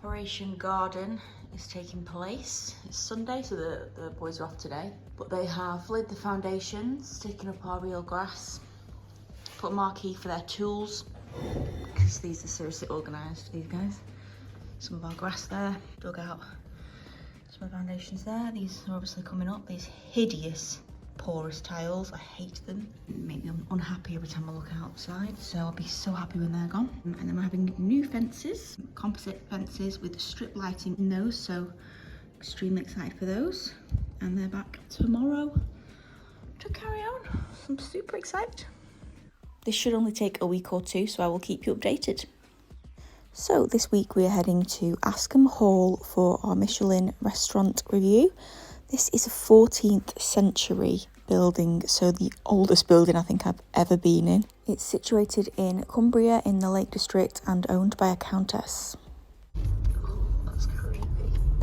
Operation Garden is taking place. It's Sunday, so the boys are off today. But they have laid the foundations, taken up our real grass, put a marquee for their tools, because these are seriously organised, these guys. Some of our grass there, dug out some of the foundations there. These are obviously coming up, these hideous porous tiles. I hate them. They make me unhappy every time I look outside, so I'll be so happy when they're gone. And then we're having new fences, composite fences with strip lighting in those, so extremely excited for those. And they're back tomorrow to carry on. So I'm super excited. This should only take a week or two, so I will keep you updated. So this week we are heading to Askham Hall for our Michelin restaurant review. This is a 14th century building, so the oldest building I think I've ever been in. It's situated in Cumbria in the Lake District and owned by a countess. Oh, that's creepy.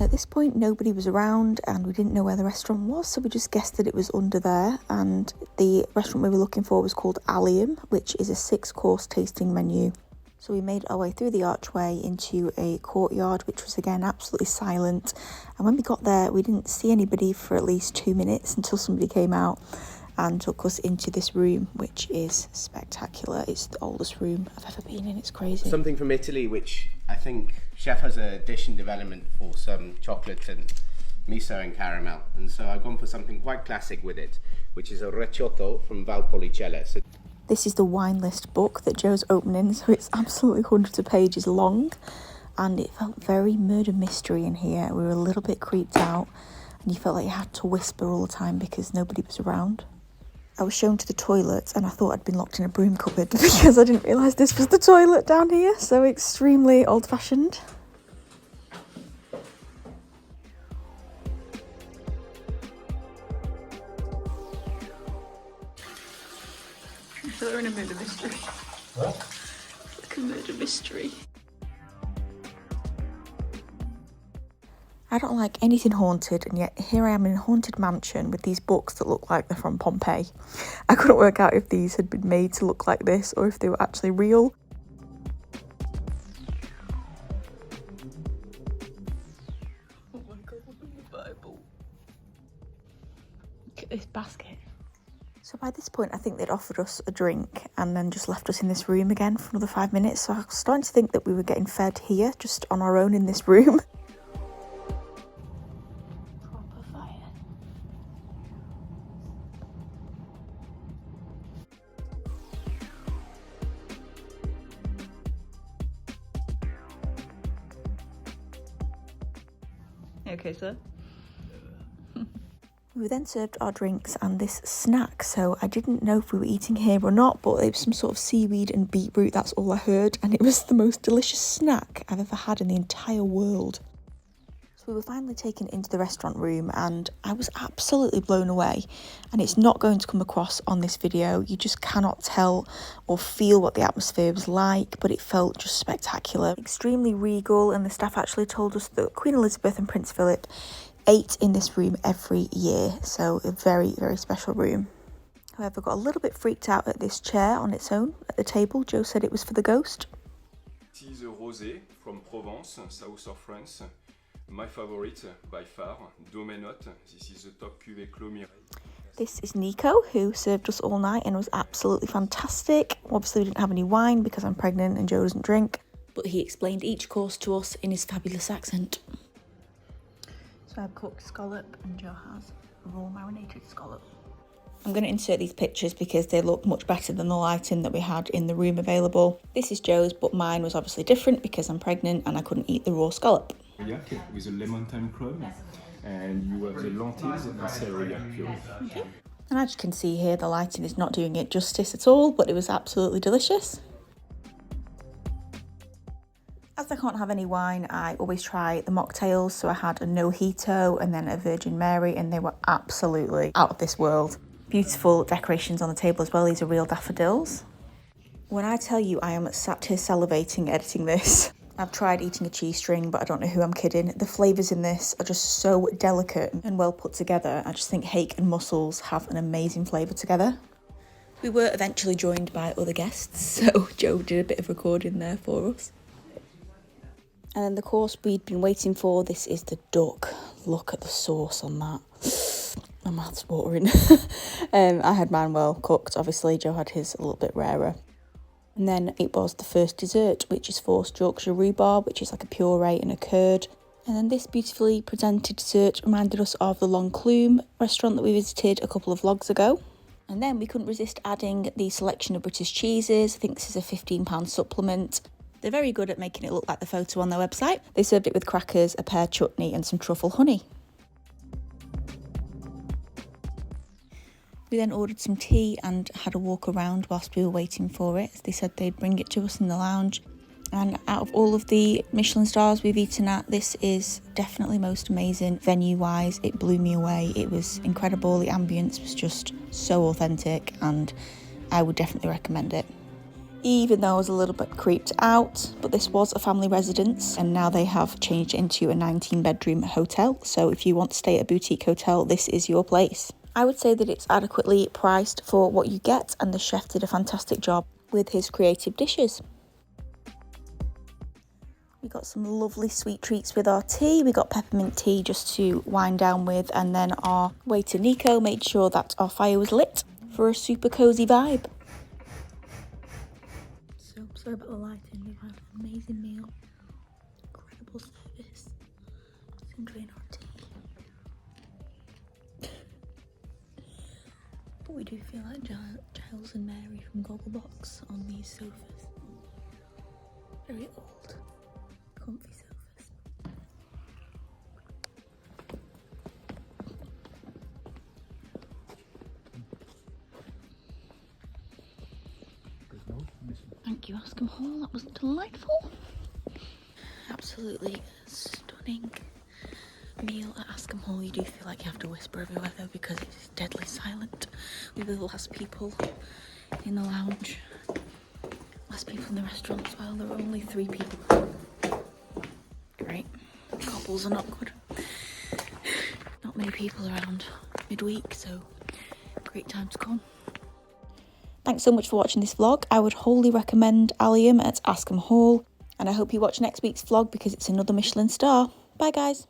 At this point nobody was around and we didn't know where the restaurant was, so we just guessed that it was under there, and the restaurant we were looking for was called Allium, which is a 6-course tasting menu. So we made our way through the archway into a courtyard, which was again absolutely silent. And when we got there, we didn't see anybody for at least 2 minutes until somebody came out and took us into this room, which is spectacular. It's the oldest room I've ever been in. It's crazy. Something from Italy, which I think chef has a dish in development for some chocolate and miso and caramel. And so I've gone for something quite classic with it, which is a recioto from Valpolicella. So this is the wine list book that Joe's opening, so it's absolutely hundreds of pages long, and it felt very murder mystery in here. We were a little bit creeped out, and you felt like you had to whisper all the time because nobody was around. I was shown to the toilet, and I thought I'd been locked in a broom cupboard because I didn't realise this was the toilet down here, so extremely old-fashioned. I feel like we're in a murder mystery. What? It's like a murder mystery. I don't like anything haunted, and yet here I am in a haunted mansion with these books that look like they're from Pompeii. I couldn't work out if these had been made to look like this or if they were actually real. Oh my god, look at the Bible. Look at this basket. So by this point, I think they'd offered us a drink and then just left us in this room again for another 5 minutes. So I was starting to think that we were getting fed here, just on our own in this room. Proper fire. Okay, sir. We were then served our drinks and this snack, so I didn't know if we were eating here or not, but it was some sort of seaweed and beetroot, that's all I heard, and it was the most delicious snack I've ever had in the entire world. So we were finally taken into the restaurant room and I was absolutely blown away, and it's not going to come across on this video. You just cannot tell or feel what the atmosphere was like, but it felt just spectacular. Extremely regal, and the staff actually told us that Queen Elizabeth and Prince Philip ate in this room every year, so a very, very special room. However, got a little bit freaked out at this chair on its own at the table. Joe said it was for the ghost. It is a rosé from Provence, south of France. My favorite by far, Domenot. This is the top cuvée Clos Mireille. This is Nico, who served us all night and was absolutely fantastic. Obviously we didn't have any wine because I'm pregnant and Joe doesn't drink, but he explained each course to us in his fabulous accent. So I've cooked scallop and Joe has a raw marinated scallop. I'm going to insert these pictures because they look much better than the lighting that we had in the room available. This is Joe's, but mine was obviously different because I'm pregnant and I couldn't eat the raw scallop. With a lemon thyme crumb, and you have the lentils and celery puree. Okay. And as you can see here, the lighting is not doing it justice at all, but it was absolutely delicious. As I can't have any wine, I always try the mocktails, so I had a Mojito and then a Virgin Mary, and they were absolutely out of this world. Beautiful decorations on the table as well. These are real daffodils. When I tell you I am sat here salivating editing this, I've tried eating a cheese string, but I don't know who I'm kidding. The flavours in this are just so delicate and well put together. I just think hake and mussels have an amazing flavour together. We were eventually joined by other guests, so Joe did a bit of recording there for us. And then the course we'd been waiting for, this is the duck. Look at the sauce on that. My mouth's watering. I had mine well cooked, obviously. Joe had his a little bit rarer. And then it was the first dessert, which is forced Yorkshire rhubarb, which is like a puree and a curd. And then this beautifully presented dessert reminded us of the Long Clume restaurant that we visited a couple of vlogs ago. And then we couldn't resist adding the selection of British cheeses. I think this is a £15 supplement. They're very good at making it look like the photo on their website. They served it with crackers, a pear chutney and some truffle honey. We then ordered some tea and had a walk around whilst we were waiting for it. They said they'd bring it to us in the lounge. And out of all of the Michelin stars we've eaten at, this is definitely most amazing venue-wise. It blew me away. It was incredible. The ambience was just so authentic and I would definitely recommend it. Even though I was a little bit creeped out, but this was a family residence and now they have changed it into a 19-bedroom hotel. So if you want to stay at a boutique hotel, this is your place. I would say that it's adequately priced for what you get and the chef did a fantastic job with his creative dishes. We got some lovely sweet treats with our tea. We got peppermint tea just to wind down with, and then our waiter Nico made sure that our fire was lit for a super cozy vibe. So sorry about the lighting. We've had an amazing meal, incredible service. Just enjoying our tea. But we do feel like Giles and Mary from Gogglebox on these sofas. Very old. Comfy sofas. Thank you, Askham Hall. That was delightful. Absolutely stunning meal at Askham Hall. You do feel like you have to whisper everywhere though because it's deadly silent. We were the last people in the lounge. Last people in the restaurant as well. There were only 3 people. Great. Couples are not good. Not many people around midweek, so great time to come. Thanks so much for watching this vlog. I would wholly recommend Allium at Askham Hall, and I hope you watch next week's vlog because it's another Michelin star. Bye guys.